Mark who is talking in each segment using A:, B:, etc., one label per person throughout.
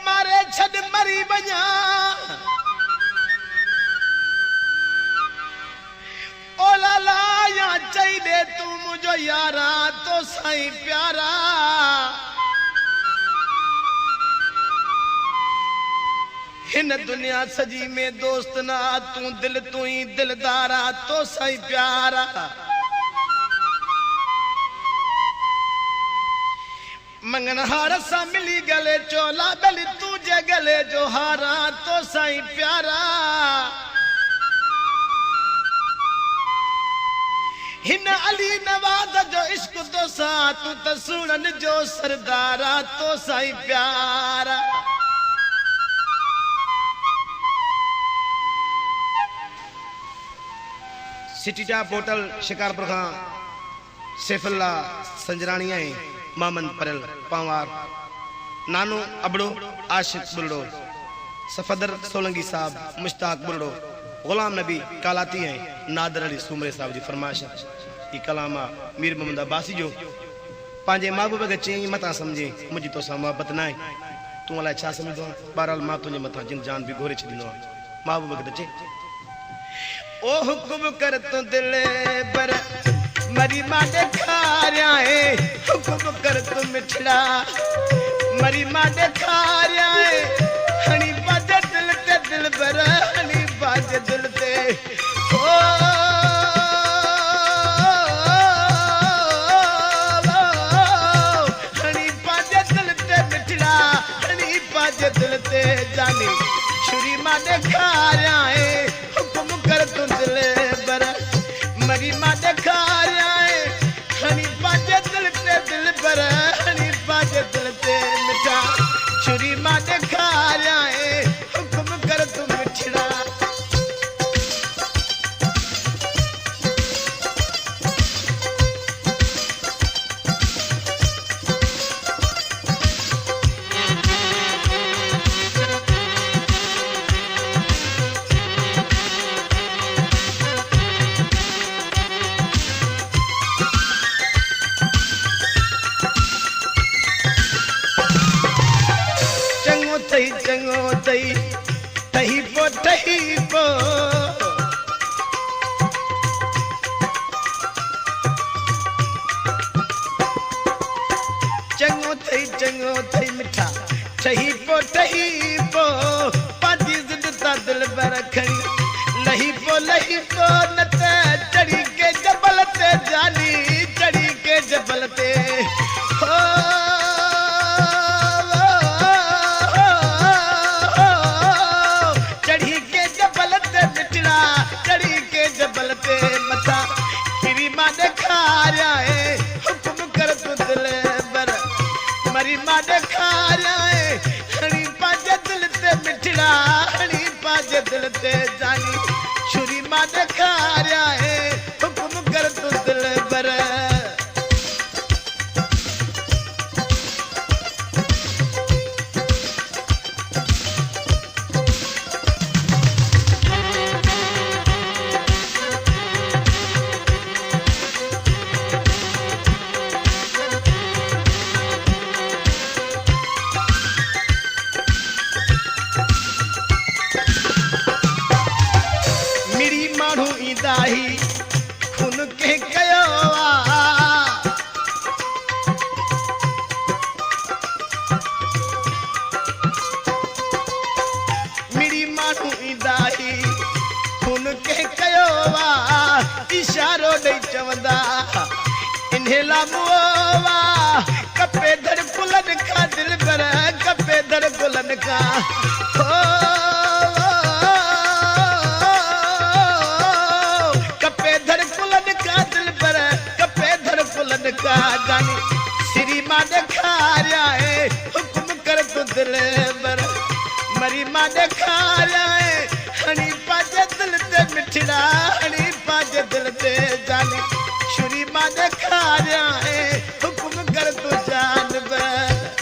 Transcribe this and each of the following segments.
A: मारे छड़ मरी बजा ओला ला या चाहिए तू मुझो यारा तो साईं प्यारा हिन दुनिया सजी में दोस्त ना तू दिल तू ही दिलदारा तो साईं प्यारा मंगन हार सा मिली गले चोला गली तुझे गले जो हारा तो साईं प्यारा हिन अली नवाज जो इश्क तो सा तू त सुनन जो सरदारा तो साईं प्यारा सिटी टॉप होटल शिकारपुर खां सैफुल्ला संजराणिया मामन परल पावार नानू अबड़ो आशिक बुरड़ो सफदर सोलंगी साहब मुश्ताक बुरड़ो गुलाम नबी कालाती हैं नादर अली सुमरे साहब जी फरमाइश ई कलामा मीर मोहम्मद अब्बासी जो पांजे महबूब के चई मता समझे मुझी तो सा मोहब्बत ना तू अलाए छा समझदो बहरहाल मां तुझे मथा जिन जान भी घोरे छदिनो महबूब के चे ओ हुक्म कर तू दिल बर मरी मां देखा रहा है हुक्म कर तू मिठड़ा मरी मां देखा रहा है हनी बाजे दिल ते दिल बर हनी बाजे दिल ते ओ हनी बाजे दिल ते मिठड़ा हनी बाजे दिल ते जानी छुरी मां देखा रहा है हुक्म कर तू दिल बर मरी मां देखा रहा है हनी बाजे दिल ते दिल बर हनी बाजे दिल ते मिठा छुरी मां देखा रहा है हुक्म कर तू मिठड़ा चंगो तई तही पो चंगो तई मिठा तही पो पाजी जिद ता दिल बर खड़ी लही पो न ते चढ़ी के जबल ते जानी चढ़ी के जबल ते हो मरी मां देखा रहा है हनी पाजे दिल ते मिठड़ा हनी पाजे दिल ते जानी छुरी मां देखा रहा है हुक्म कर तू दिल बर दाही खून के कयोवा मिड़ी मानू दाही खून के कयोवा इशारो दई चवंदा इन्हे लामुवा कपे धड़ कुलन का दिल बर कपे धड़ कुलन का कपे दिल बर मरी मां ॾेखारिया हणी पाजे दिल ते मिठड़ा हणी पाजे दिल ते जानी छुरी मां ॾेखारिया हुकुम कर तू जान बर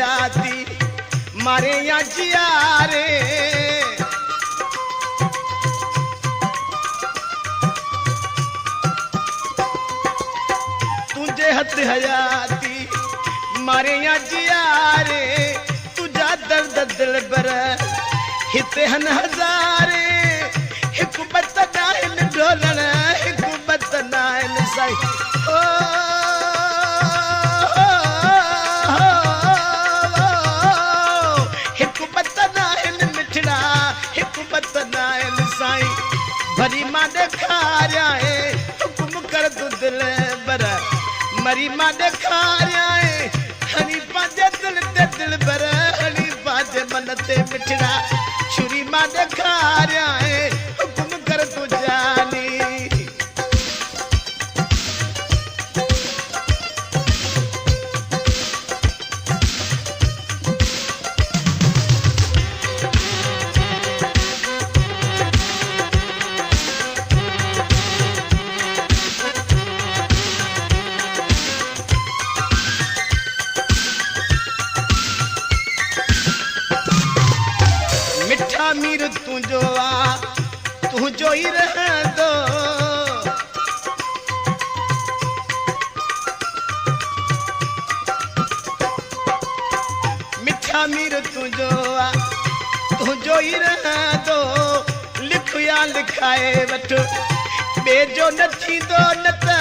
A: हयाती मारे या जियारे तुझे हथ हयाती मारे या जियारे तुझा दर्द दिल बर हिते हन हज़ारे हिकु बत नाइन ढोलण हिकु बत नाइन साई ओ भरी मां ॾेखारिया हुकुम कर तू दिल बर मरी मां ॾेखारिया हणी पाजे दिल ते दिल बर हणी पाजे मन ते मिठड़ा छुरी मां ॾेखारिया हुकुम कर तू जानी मीर तुझो आ तुझो ही रहंदो मिठा मीर तुझो आ तुझो ही रहंदो लिख या लिखाए वठ बे जो न थींदो न त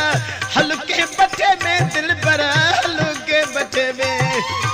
A: हल्के बठे में दिल पर हल्के बठे में